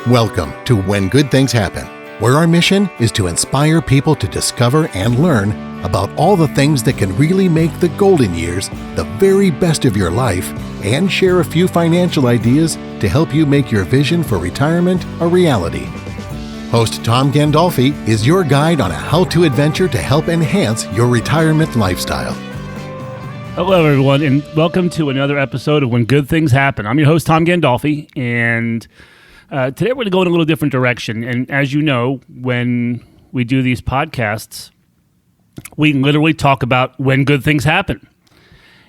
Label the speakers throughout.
Speaker 1: Welcome to When Good Things Happen, where our mission is to inspire people to discover and learn about all the things that can really make the golden years the very best of your life and share a few financial ideas to help you make your vision for retirement a reality. Host Tom Gandolfi is your guide on a how-to adventure to help enhance your retirement lifestyle.
Speaker 2: Hello, everyone, and welcome to another episode of When Good Things Happen. I'm your host, Tom Gandolfi, and today we're going to go in a little different direction. And as you know, when we do these podcasts, we literally talk about when good things happen.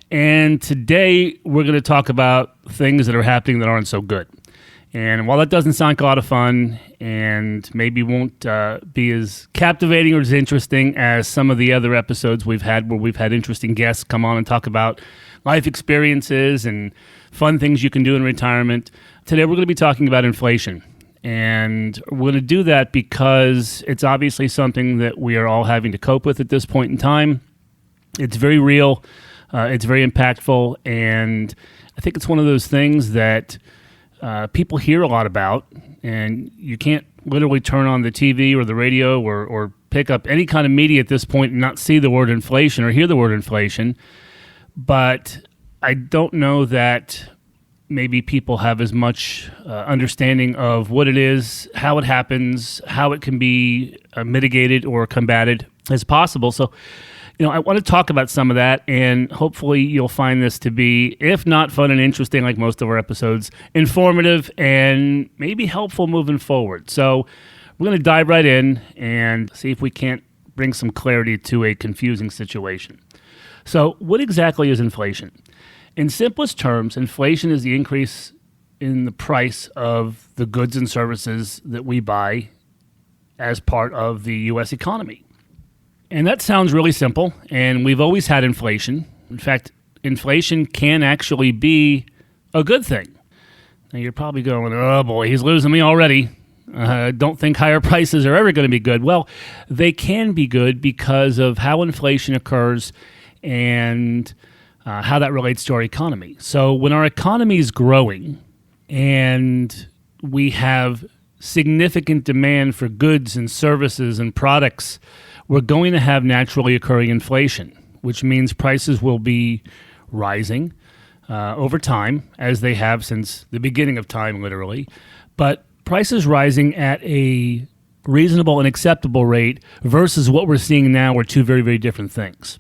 Speaker 2: And today we're going to talk about things that are happening that aren't so good. And while that doesn't sound like a lot of fun and maybe won't be as captivating or as interesting as some of the other episodes we've had where we've had interesting guests come on and talk about life experiences and fun things you can do in retirement, today we're going to be talking about inflation. And we're going to do that because it's obviously something that we are all having to cope with at this point in time. It's very real, it's very impactful, and I think it's one of those things that people hear a lot about, and you can't literally turn on the TV or the radio or pick up any kind of media at this point and not see the word inflation or hear the word inflation. But I don't know that maybe people have as much understanding of what it is, how it happens, how it can be mitigated or combated as possible. So, I want to talk about some of that, and hopefully you'll find this to be, if not fun and interesting like most of our episodes, informative and maybe helpful moving forward. So we're going to dive right in and see if we can't bring some clarity to a confusing situation. So what exactly is inflation? In simplest terms, inflation is the increase in the price of the goods and services that we buy as part of the U.S. economy. And that sounds really simple, and we've always had inflation. In fact, inflation can actually be a good thing. Now, you're probably going, oh boy, he's losing me already. Don't think higher prices are ever going to be good. Well, they can be good because of how inflation occurs and how that relates to our economy. So when our economy is growing and we have significant demand for goods and services and products, we're going to have naturally occurring inflation, which means prices will be rising over time, as they have since the beginning of time, literally. But prices rising at a reasonable and acceptable rate versus what we're seeing now are two very, very different things.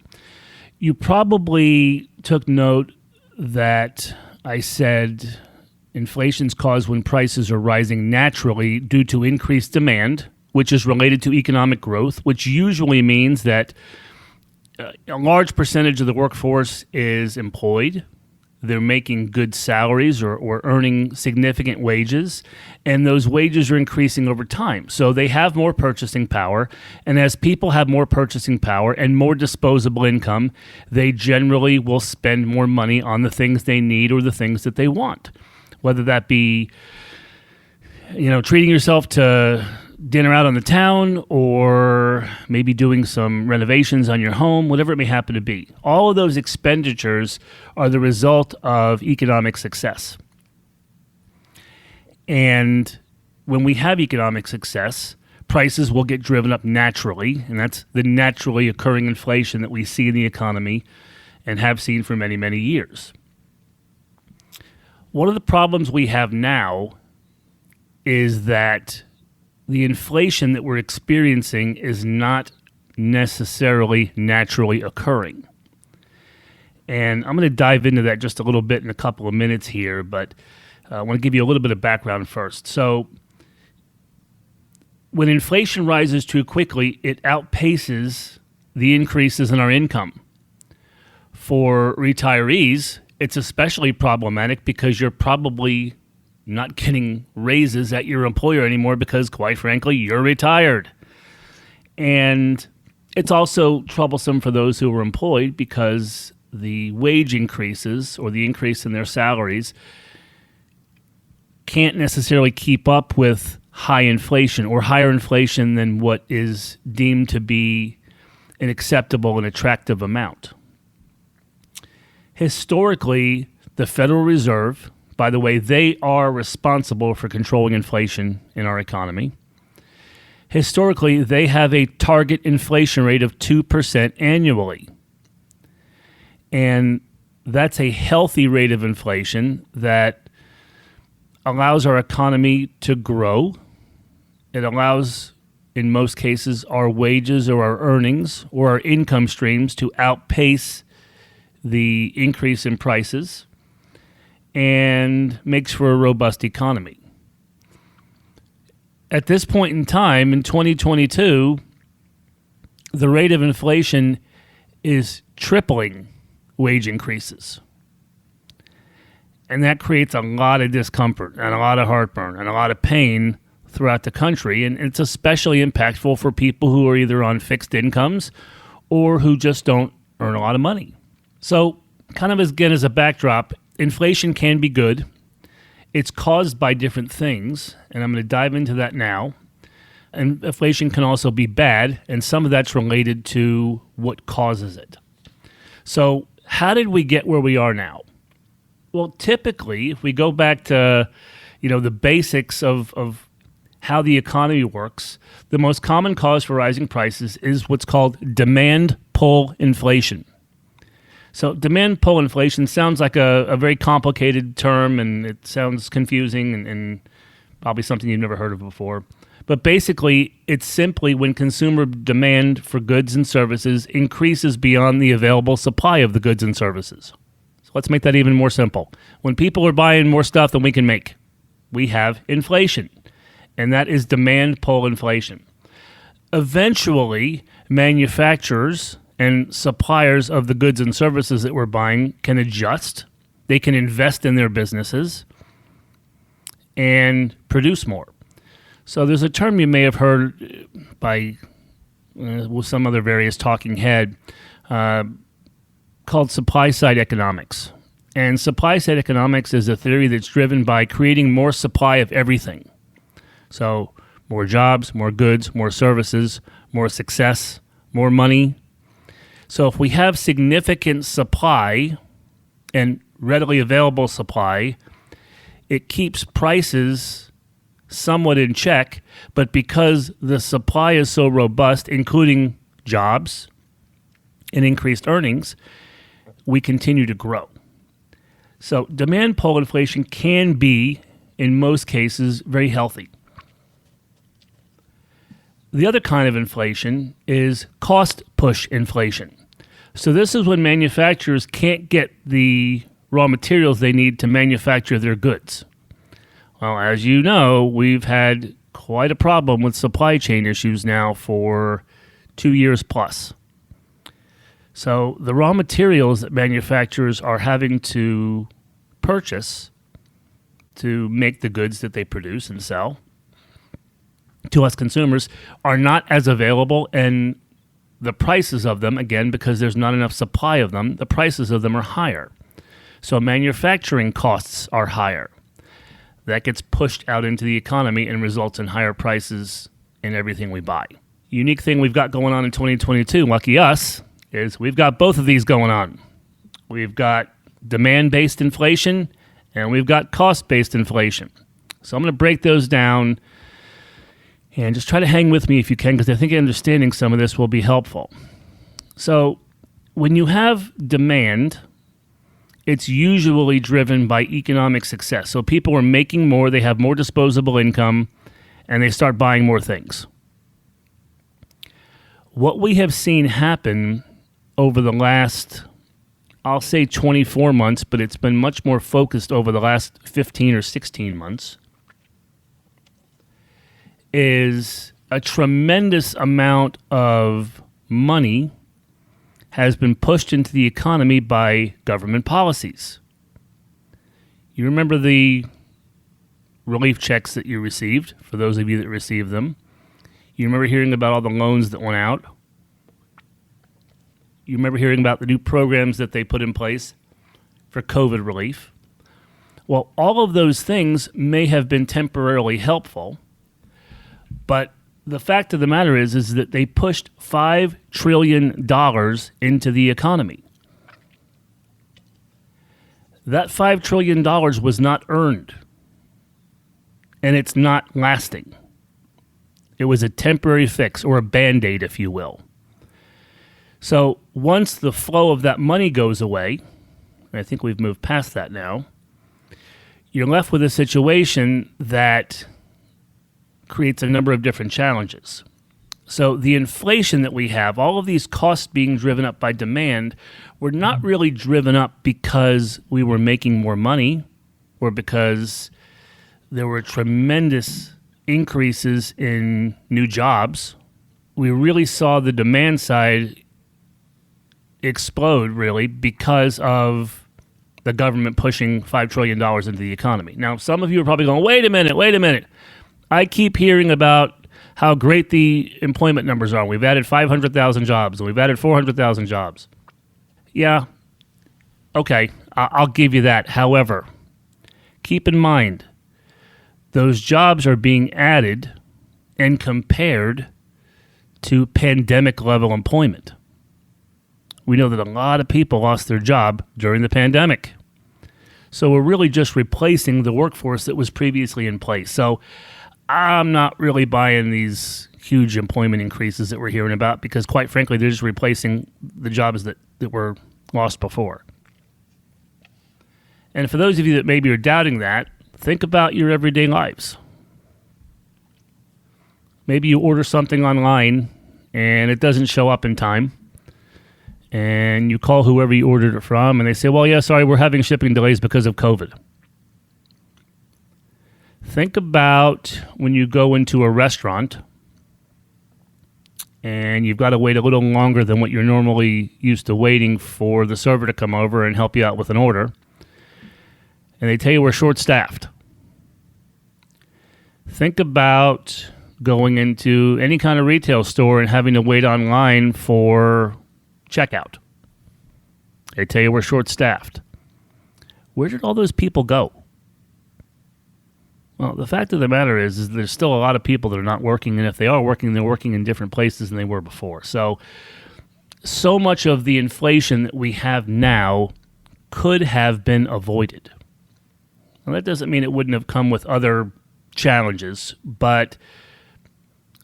Speaker 2: You probably took note that I said inflation's caused when prices are rising naturally due to increased demand, which is related to economic growth, which usually means that a large percentage of the workforce is employed. They're making good salaries or earning significant wages, and those wages are increasing over time. So they have more purchasing power, and as people have more purchasing power and more disposable income, they generally will spend more money on the things they need or the things that they want, whether that be treating yourself to dinner out on the town or maybe doing some renovations on your home, whatever it may happen to be. All of those expenditures are the result of economic success. And when we have economic success, prices will get driven up naturally, and that's the naturally occurring inflation that we see in the economy and have seen for many, many years. One of the problems we have now is that the inflation that we're experiencing is not necessarily naturally occurring. And I'm going to dive into that just a little bit in a couple of minutes here, but I want to give you a little bit of background first. So when inflation rises too quickly, it outpaces the increases in our income. For retirees, it's especially problematic because you're probably not getting raises at your employer anymore because, quite frankly, you're retired. And it's also troublesome for those who are employed because the wage increases or the increase in their salaries can't necessarily keep up with high inflation or higher inflation than what is deemed to be an acceptable and attractive amount. Historically, the Federal Reserve by the way, they are responsible for controlling inflation in our economy. Historically, they have a target inflation rate of 2% annually. And that's a healthy rate of inflation that allows our economy to grow. It allows, in most cases, our wages or our earnings or our income streams to outpace the increase in prices and makes for a robust economy. At this point in time, in 2022, the rate of inflation is tripling wage increases. And that creates a lot of discomfort and a lot of heartburn and a lot of pain throughout the country. And it's especially impactful for people who are either on fixed incomes or who just don't earn a lot of money. So, kind of as a backdrop, inflation can be good. It's caused by different things, and I'm going to dive into that now. And inflation can also be bad, and some of that's related to what causes it. So, how did we get where we are now? Well, typically, if we go back to, the basics of how the economy works, the most common cause for rising prices is what's called demand pull inflation. So demand pull inflation sounds like a very complicated term, and it sounds confusing and probably something you've never heard of before. But basically, it's simply when consumer demand for goods and services increases beyond the available supply of the goods and services. So let's make that even more simple. When people are buying more stuff than we can make, we have inflation, and that is demand pull inflation. Eventually, manufacturers and suppliers of the goods and services that we're buying can adjust. They can invest in their businesses and produce more. So there's a term you may have heard by with some other various talking head called supply-side economics. And supply-side economics is a theory that's driven by creating more supply of everything. So more jobs, more goods, more services, more success, more money. So if we have significant supply and readily available supply, it keeps prices somewhat in check, but because the supply is so robust, including jobs and increased earnings, we continue to grow. So demand pull inflation can be, in most cases, very healthy. The other kind of inflation is cost push inflation. So this is when manufacturers can't get the raw materials they need to manufacture their goods. Well, as you know, we've had quite a problem with supply chain issues now for 2 years plus. So the raw materials that manufacturers are having to purchase to make the goods that they produce and sell to us consumers are not as available, and the prices of them, again, because there's not enough supply of them, the prices of them are higher. So manufacturing costs are higher. That gets pushed out into the economy and results in higher prices in everything we buy. Unique thing we've got going on in 2022, lucky us, is we've got both of these going on. We've got demand-based inflation and we've got cost-based inflation. So I'm going to break those down and just try to hang with me if you can, because I think understanding some of this will be helpful. So when you have demand, it's usually driven by economic success. So people are making more, they have more disposable income, and they start buying more things. What we have seen happen over the last, I'll say 24 months, but it's been much more focused over the last 15 or 16 months, is a tremendous amount of money has been pushed into the economy by government policies. You remember the relief checks that you received, for those of you that received them. You remember hearing about all the loans that went out. You remember hearing about the new programs that they put in place for COVID relief. Well, all of those things may have been temporarily helpful, but the fact of the matter is that they pushed $5 trillion into the economy. That $5 trillion was not earned, and it's not lasting. It was a temporary fix, or a Band-Aid, if you will. So once the flow of that money goes away, and I think we've moved past that now, you're left with a situation that creates a number of different challenges. So the inflation that we have, all of these costs being driven up by demand, were not really driven up because we were making more money or because there were tremendous increases in new jobs. We really saw the demand side explode, really, because of the government pushing $5 trillion into the economy. Now, some of you are probably going, wait a minute. I keep hearing about how great the employment numbers are. We've added 500,000 jobs, and we've added 400,000 jobs. Yeah, okay, I'll give you that. However, keep in mind, those jobs are being added and compared to pandemic-level employment. We know that a lot of people lost their job during the pandemic. So we're really just replacing the workforce that was previously in place. So I'm not really buying these huge employment increases that we're hearing about because, quite frankly, they're just replacing the jobs that were lost before. And for those of you that maybe are doubting that, think about your everyday lives. Maybe you order something online and it doesn't show up in time. And you call whoever you ordered it from, and they say, well, yeah, sorry, we're having shipping delays because of COVID. Think about when you go into a restaurant and you've got to wait a little longer than what you're normally used to waiting for the server to come over and help you out with an order. And they tell you we're short-staffed. Think about going into any kind of retail store and having to wait online for checkout. They tell you we're short-staffed. Where did all those people go? Well, the fact of the matter is there's still a lot of people that are not working, and if they are working, they're working in different places than they were before. So much of the inflation that we have now could have been avoided. Now, that doesn't mean it wouldn't have come with other challenges, but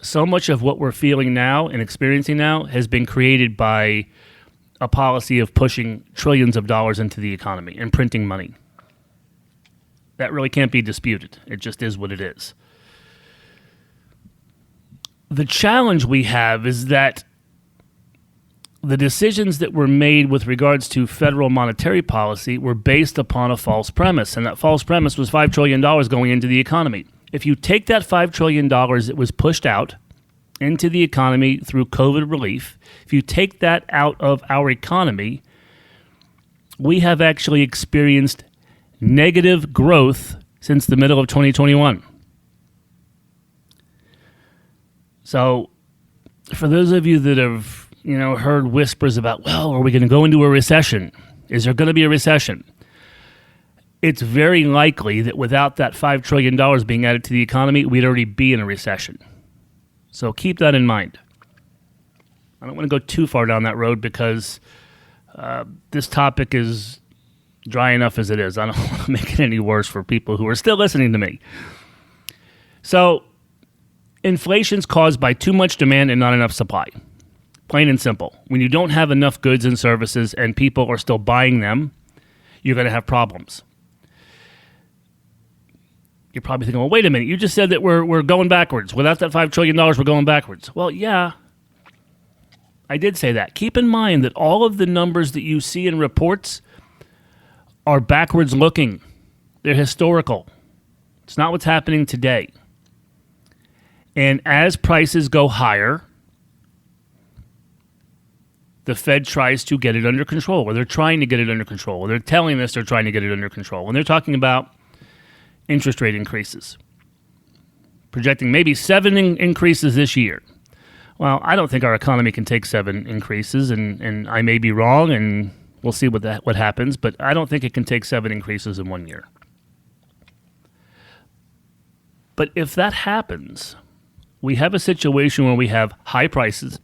Speaker 2: so much of what we're feeling now and experiencing now has been created by a policy of pushing trillions of dollars into the economy and printing money. That really can't be disputed. It just is what it is. The challenge we have is that the decisions that were made with regards to federal monetary policy were based upon a false premise, and that false premise was $5 trillion going into the economy. If you take that $5 trillion that was pushed out into the economy through COVID relief, if you take that out of our economy, we have actually experienced negative growth since the middle of 2021. So for those of you that have, heard whispers about, well, are we going to go into a recession? Is there going to be a recession? It's very likely that without that $5 trillion being added to the economy, we'd already be in a recession. So keep that in mind. I don't want to go too far down that road because this topic is dry enough as it is. I don't want to make it any worse for people who are still listening to me. So inflation's caused by too much demand and not enough supply. Plain and simple. When you don't have enough goods and services and people are still buying them, you're going to have problems. You're probably thinking, well, wait a minute. You just said that we're going backwards. Without that $5 trillion, we're going backwards. Well, yeah, I did say that. Keep in mind that all of the numbers that you see in reports are backwards looking. They're historical. It's not what's happening today. And as prices go higher, the Fed tries to get it under control, or they're trying to get it under control, or they're telling us they're trying to get it under control. And they're talking about interest rate increases, projecting maybe 7 increases this year. Well, I don't think our economy can take 7 increases, and I may be wrong, and we'll see what happens, but I don't think it can take 7 increases in 1 year. But if that happens, we have a situation where we have high prices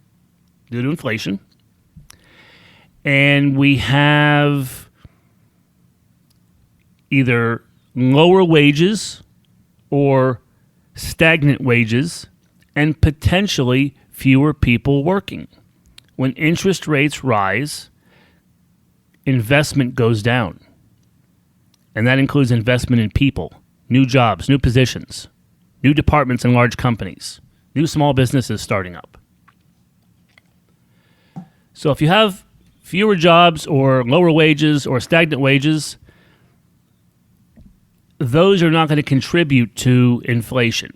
Speaker 2: due to inflation, and we have either lower wages or stagnant wages and potentially fewer people working. When interest rates rise, investment goes down. And that includes investment in people, new jobs, new positions, new departments in large companies, new small businesses starting up. So if you have fewer jobs or lower wages or stagnant wages, those are not going to contribute to inflation.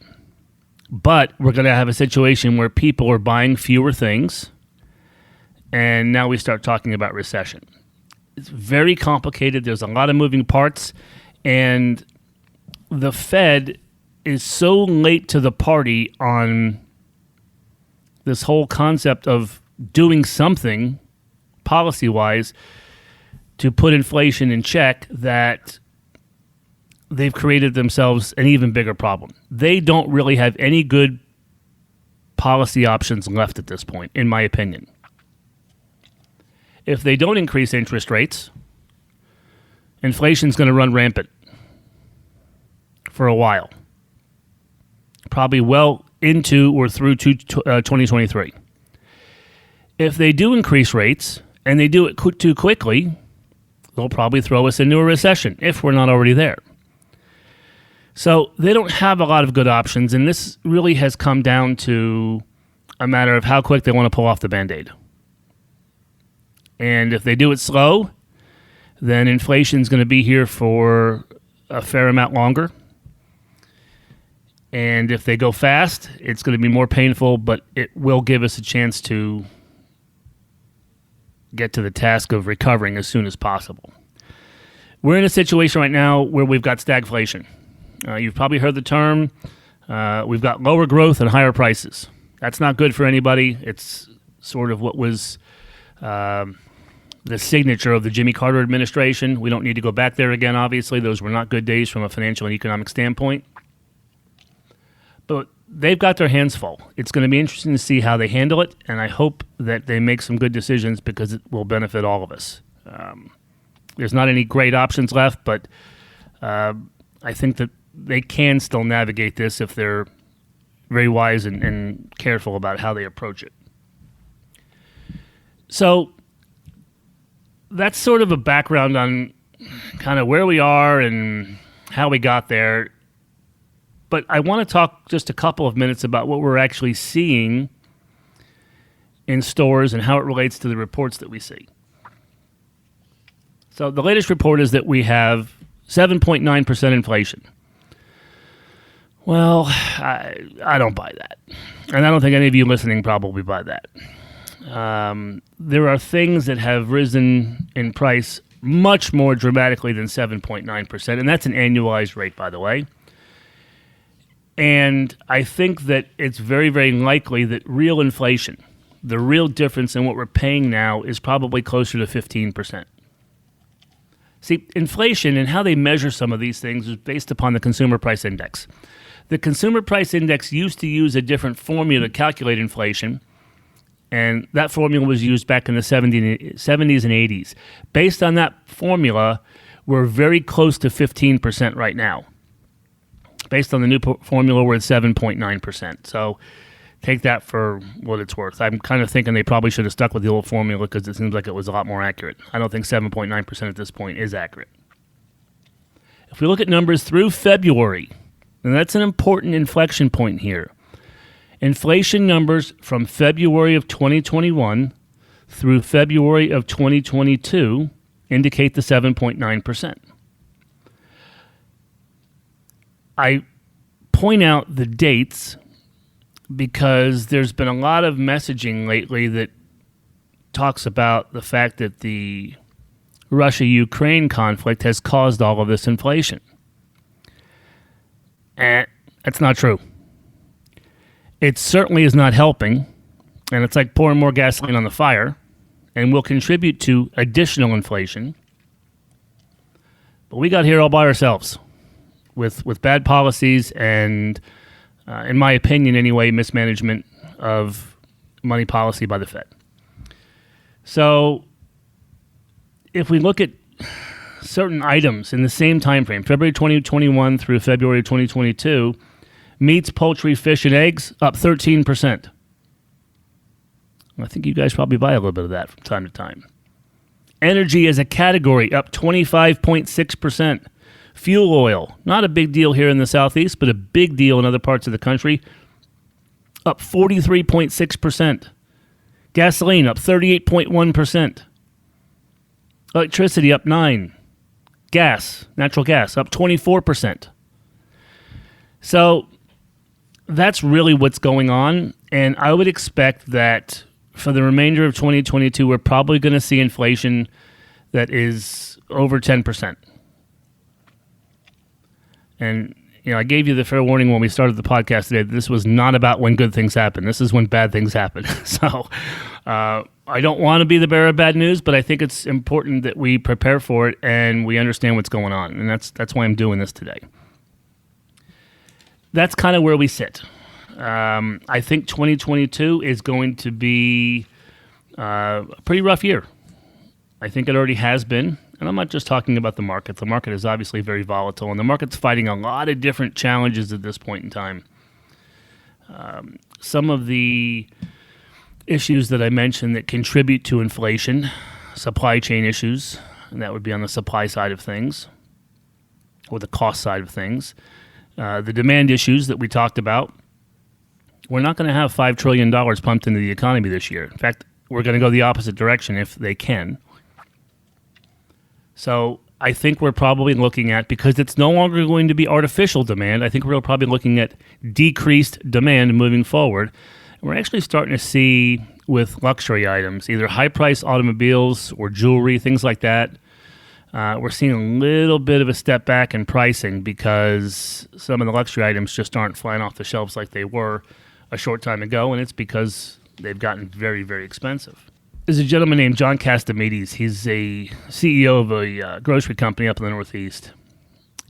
Speaker 2: But we're going to have a situation where people are buying fewer things, and now we start talking about recession. It's very complicated. There's a lot of moving parts, and the Fed is so late to the party on this whole concept of doing something policy-wise to put inflation in check that they've created themselves an even bigger problem. They don't really have any good policy options left at this point, in my opinion. If they don't increase interest rates, inflation's going to run rampant for a while, probably well into or through 2023. If they do increase rates and they do it too quickly, they'll probably throw us into a recession if we're not already there. So they don't have a lot of good options, and this really has come down to a matter of how quick they want to pull off the Band-Aid. And if they do it slow, then inflation's going to be here for a fair amount longer. And if they go fast, it's going to be more painful, but it will give us a chance to get to the task of recovering as soon as possible. We're in a situation right now where we've got stagflation. You've probably heard the term. We've got lower growth and higher prices. That's not good for anybody. It's sort of what was the signature of the Jimmy Carter administration. We don't need to go back there again, obviously. Those were not good days from a financial and economic standpoint. But they've got their hands full. It's going to be interesting to see how they handle it, and I hope that they make some good decisions because it will benefit all of us. There's not any great options left, but I think that they can still navigate this if they're very wise and careful about how they approach it. So that's sort of a background on kind of where we are and how we got there. But I want to talk just a couple of minutes about what we're actually seeing in stores and how it relates to the reports that we see. So the latest report is that we have 7.9% inflation. Well, I don't buy that. And I don't think any of you listening probably buy that. There are things that have risen in price much more dramatically than 7.9%, and that's an annualized rate, by the way. And I think that it's very, very likely that real inflation, the real difference in what we're paying now, is probably closer to 15%. See, inflation and how they measure some of these things is based upon the Consumer Price Index. The Consumer Price Index used to use a different formula to calculate inflation, and that formula was used back in the 70s and 80s. Based on that formula, we're very close to 15% right now. Based on the new formula, we're at 7.9%. So take that for what it's worth. I'm kind of thinking they probably should have stuck with the old formula because it seems like it was a lot more accurate. I don't think 7.9% at this point is accurate. If we look at numbers through February, and that's an important inflection point here, inflation numbers from February of 2021 through February of 2022 indicate the 7.9%. I point out the dates because there's been a lot of messaging lately that talks about the fact that the Russia-Ukraine conflict has caused all of this inflation. And that's not true. It certainly is not helping, and it's like pouring more gasoline on the fire, and will contribute to additional inflation. But we got here all by ourselves with bad policies and, in my opinion anyway, mismanagement of money policy by the Fed. So if we look at certain items in the same time frame, February 2021 through February 2022, meats, poultry, fish, and eggs up 13%. I think you guys probably buy a little bit of that from time to time. Energy as a category up 25.6%. Fuel oil, not a big deal here in the Southeast, but a big deal in other parts of the country, up 43.6%. Gasoline up 38.1%. Electricity up 9%. Gas, natural gas, up 24%. So that's really what's going on, and I would expect that for the remainder of 2022, we're probably going to see inflation that is over 10%. And I gave you the fair warning when we started the podcast today that this was not about when good things happen. This is when bad things happen. So I don't want to be the bearer of bad news, but I think it's important that we prepare for it and we understand what's going on. And that's why I'm doing this today. That's kind of where we sit. I think 2022 is going to be a pretty rough year. I think it already has been. And I'm not just talking about the market. The market is obviously very volatile, and the market's fighting a lot of different challenges at this point in time. Some of the issues that I mentioned that contribute to inflation, supply chain issues, and that would be on the supply side of things, or the cost side of things. The demand issues that we talked about. We're not going to have $5 trillion pumped into the economy this year. In fact, we're going to go the opposite direction if they can. So I think we're probably looking at, because it's no longer going to be artificial demand, I think we're probably looking at decreased demand moving forward. And we're actually starting to see with luxury items, either high-priced automobiles or jewelry, things like that. We're seeing a little bit of a step back in pricing because some of the luxury items just aren't flying off the shelves like they were a short time ago, and it's because they've gotten very, very expensive. There's a gentleman named John Castamedes. He's a CEO of a grocery company up in the Northeast.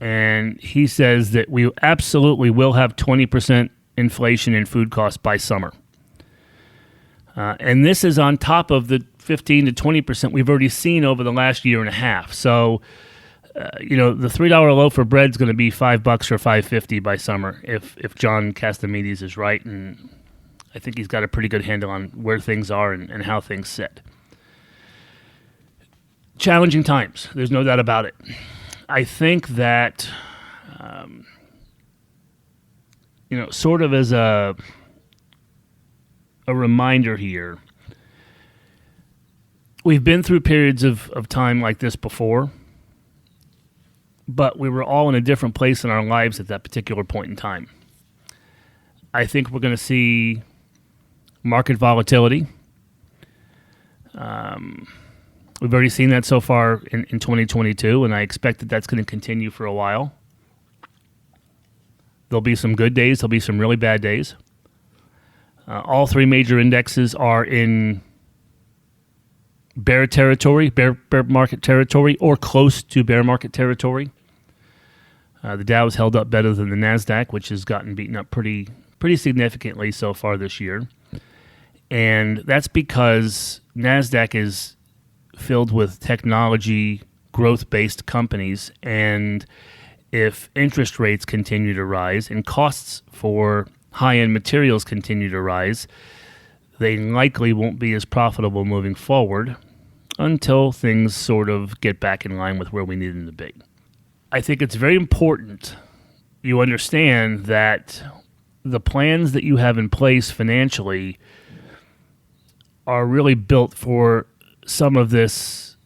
Speaker 2: And he says that we absolutely will have 20% inflation in food costs by summer. And this is on top of the 15 to 20% we've already seen over the last year and a half. So, the $3 loaf of bread is going to be $5 or $5.50 by summer if John Castamedes is right, and I think he's got a pretty good handle on where things are and how things sit. Challenging times. There's no doubt about it. I think that, sort of as a reminder here, we've been through periods of time like this before, but we were all in a different place in our lives at that particular point in time. I think we're going to see market volatility. We've already seen that so far in 2022, and I expect that that's going to continue for a while. There'll be some good days. There'll be some really bad days. All three major indexes are in bear territory, bear market territory, or close to bear market territory. The Dow has held up better than the NASDAQ, which has gotten beaten up pretty significantly so far this year. And that's because NASDAQ is filled with technology, growth-based companies, and if interest rates continue to rise and costs for high-end materials continue to rise, they likely won't be as profitable moving forward until things sort of get back in line with where we need them to be. I think it's very important you understand that the plans that you have in place financially are really built for some of this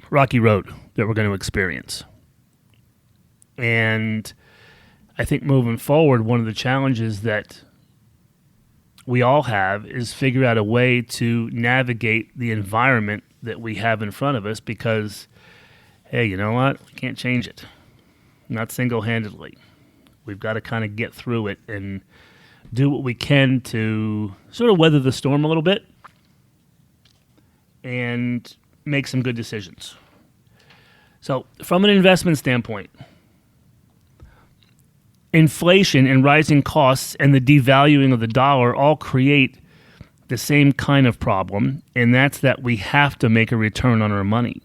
Speaker 2: rocky road that we're going to experience. And I think moving forward, one of the challenges that we all have is figure out a way to navigate the environment that we have in front of us because, hey, you know what? We can't change it. Not single-handedly. We've got to kind of get through it and do what we can to sort of weather the storm a little bit and make some good decisions. So from an investment standpoint, inflation and rising costs and the devaluing of the dollar all create the same kind of problem, and that's that we have to make a return on our money.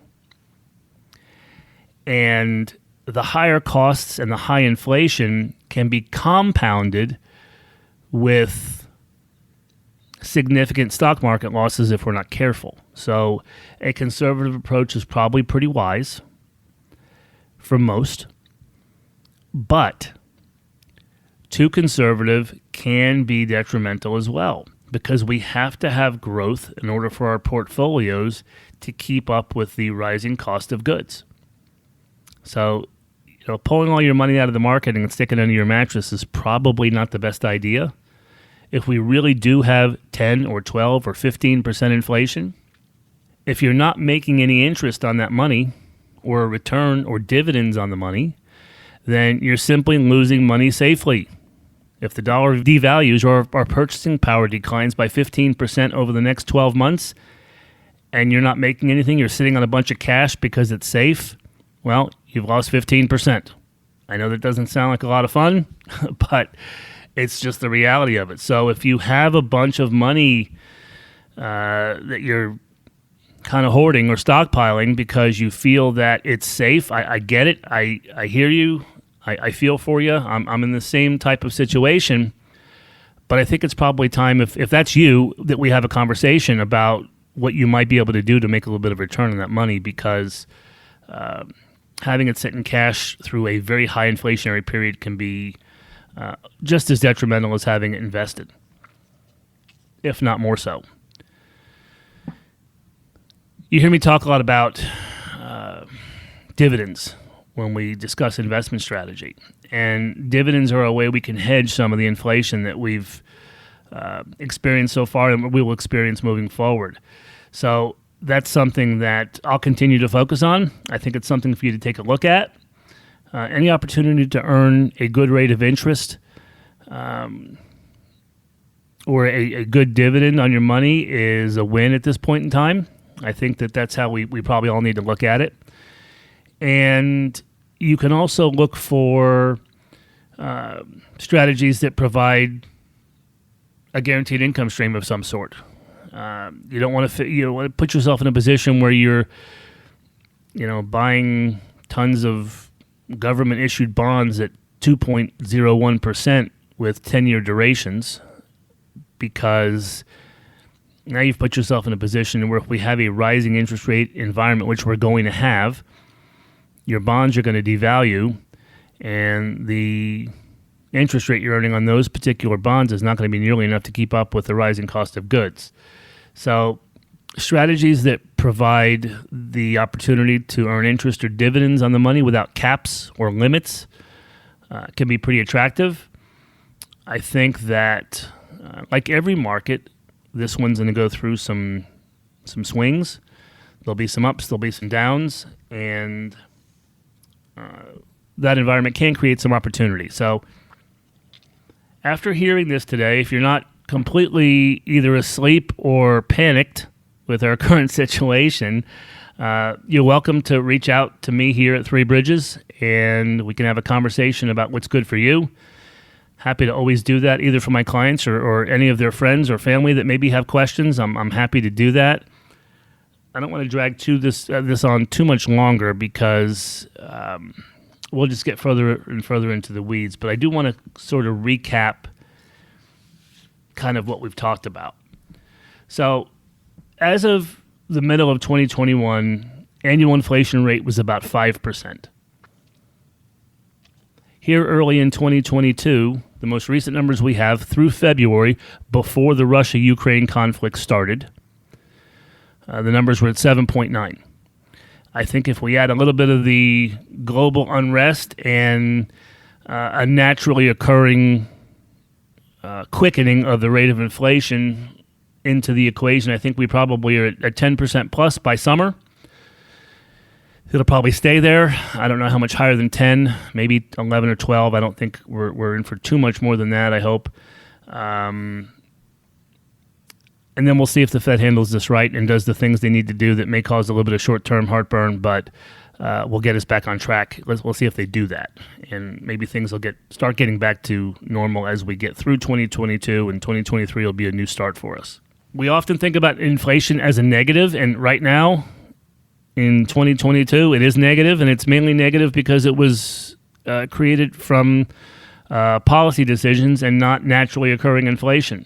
Speaker 2: And the higher costs and the high inflation can be compounded with significant stock market losses if we're not careful. So a conservative approach is probably pretty wise for most, but too conservative can be detrimental as well, because we have to have growth in order for our portfolios to keep up with the rising cost of goods. So, pulling all your money out of the market and sticking it under your mattress is probably not the best idea. If we really do have 10 or 12 or 15% inflation, if you're not making any interest on that money or a return or dividends on the money, then you're simply losing money safely. If the dollar devalues or our purchasing power declines by 15% over the next 12 months and you're not making anything, you're sitting on a bunch of cash because it's safe, well, you've lost 15%. I know that doesn't sound like a lot of fun, but it's just the reality of it. So if you have a bunch of money that you're kind of hoarding or stockpiling because you feel that it's safe, I get it. I hear you. I feel for you. I'm in the same type of situation. But I think it's probably time, if that's you, that we have a conversation about what you might be able to do to make a little bit of return on that money, because having it sit in cash through a very high inflationary period can be just as detrimental as having it invested, if not more so. You hear me talk a lot about dividends when we discuss investment strategy. And dividends are a way we can hedge some of the inflation that we've experienced so far and we will experience moving forward. So that's something that I'll continue to focus on. I think it's something for you to take a look at. Any opportunity to earn a good rate of interest or a good dividend on your money is a win at this point in time. I think that's how we probably all need to look at it. And you can also look for strategies that provide a guaranteed income stream of some sort. You don't want to put yourself in a position where you're buying tons of government issued bonds at 2.01% with 10-year durations, because now you've put yourself in a position where if we have a rising interest rate environment, which we're going to have, your bonds are going to devalue, and the interest rate you're earning on those particular bonds is not going to be nearly enough to keep up with the rising cost of goods. So strategies that provide the opportunity to earn interest or dividends on the money without caps or limits can be pretty attractive. I think that, like every market, this one's going to go through some swings. There'll be some ups, there'll be some downs, and that environment can create some opportunity. So after hearing this today, if you're not completely either asleep or panicked with our current situation, you're welcome to reach out to me here at Three Bridges, and we can have a conversation about what's good for you. Happy to always do that, either for my clients or any of their friends or family that maybe have questions. I'm happy to do that. I don't want to drag this on too much longer, because we'll just get further and further into the weeds. But I do want to sort of recap kind of what we've talked about. So as of the middle of 2021, annual inflation rate was about 5%. Here early in 2022, the most recent numbers we have through February, before the Russia-Ukraine conflict started, the numbers were at 7.9. I think if we add a little bit of the global unrest and a naturally occurring quickening of the rate of inflation into the equation, I think we probably are at 10% plus by summer. It'll probably stay there. I don't know how much higher than 10, maybe 11 or 12. I don't think we're in for too much more than that, I hope. And then we'll see if the Fed handles this right and does the things they need to do that may cause a little bit of short-term heartburn, but will get us back on track. We'll see if they do that. And maybe things will start getting back to normal as we get through 2022, and 2023 will be a new start for us. We often think about inflation as a negative, and right now, in 2022. It is negative, and it's mainly negative because it was created from policy decisions and not naturally occurring inflation.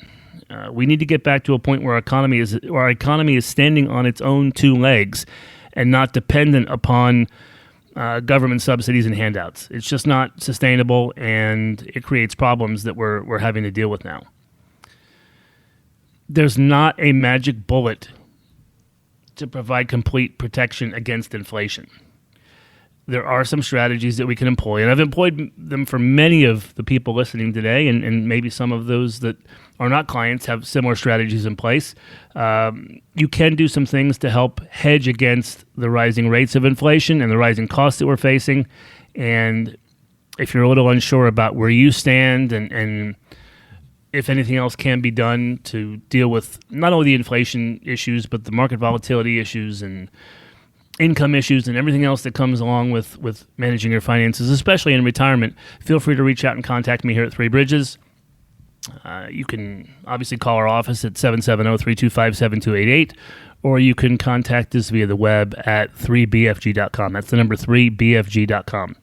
Speaker 2: We need to get back to a point where our economy is standing on its own two legs and not dependent upon government subsidies and handouts. It's just not sustainable, and it creates problems that we're having to deal with now. There's not a magic bullet to provide complete protection against inflation. There are some strategies that we can employ, and I've employed them for many of the people listening today, and maybe some of those that are not clients have similar strategies in place. You can do some things to help hedge against the rising rates of inflation and the rising costs that we're facing. And if you're a little unsure about where you stand and if anything else can be done to deal with not only the inflation issues, but the market volatility issues and income issues and everything else that comes along with managing your finances, especially in retirement, feel free to reach out and contact me here at Three Bridges. You can obviously call our office at 770-325-7288, or you can contact us via the web at 3bfg.com. That's the number 3bfg.com.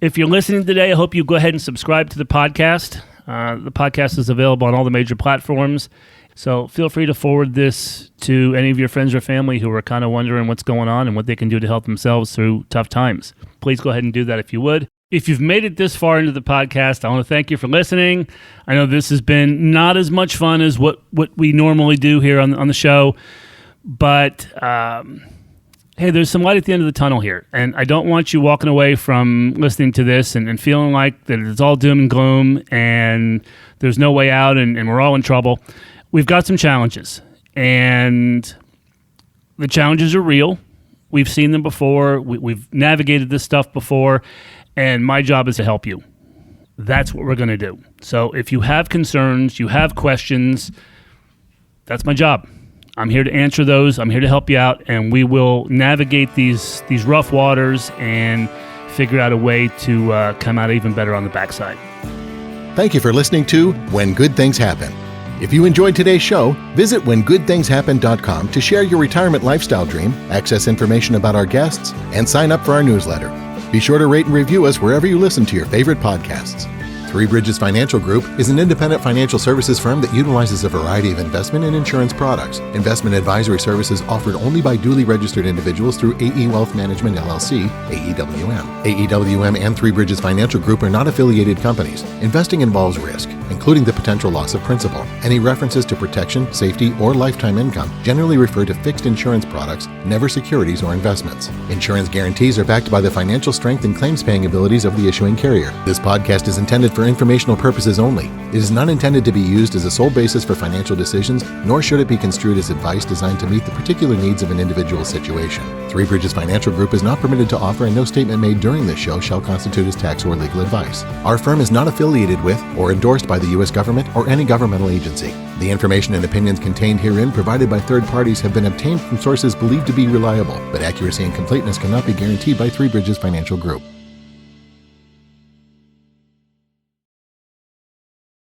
Speaker 2: If you're listening today, I hope you go ahead and subscribe to the podcast. The podcast is available on all the major platforms. So feel free to forward this to any of your friends or family who are kind of wondering what's going on and what they can do to help themselves through tough times. Please go ahead and do that if you would. If you've made it this far into the podcast, I want to thank you for listening. I know this has been not as much fun as what we normally do here on the show, but hey, there's some light at the end of the tunnel here, and I don't want you walking away from listening to this and feeling like that it's all doom and gloom and there's no way out and we're all in trouble. We've got some challenges, and the challenges are real. We've seen them before. We've navigated this stuff before, and my job is to help you. That's what we're going to do. So if you have concerns, you have questions, that's my job. I'm here to answer those. I'm here to help you out, and we will navigate these rough waters and figure out a way to come out even better on the backside.
Speaker 1: Thank you for listening to When Good Things Happen. If you enjoyed today's show, visit whengoodthingshappen.com to share your retirement lifestyle dream, access information about our guests, and sign up for our newsletter. Be sure to rate and review us wherever you listen to your favorite podcasts. Three Bridges Financial Group is an independent financial services firm that utilizes a variety of investment and insurance products. Investment advisory services offered only by duly registered individuals through AE Wealth Management, LLC, AEWM. AEWM and Three Bridges Financial Group are not affiliated companies. Investing involves risk, including the potential loss of principal. Any references to protection, safety, or lifetime income generally refer to fixed insurance products, never securities or investments. Insurance guarantees are backed by the financial strength and claims-paying abilities of the issuing carrier. This podcast is intended for informational purposes only. It is not intended to be used as a sole basis for financial decisions, nor should it be construed as advice designed to meet the particular needs of an individual situation. Three Bridges Financial Group is not permitted to offer, and no statement made during this show shall constitute as tax or legal advice. Our firm is not affiliated with or endorsed by the U.S. government or any governmental agency. The information and opinions contained herein provided by third parties have been obtained from sources believed to be reliable, but accuracy and completeness cannot be guaranteed by Three Bridges Financial Group.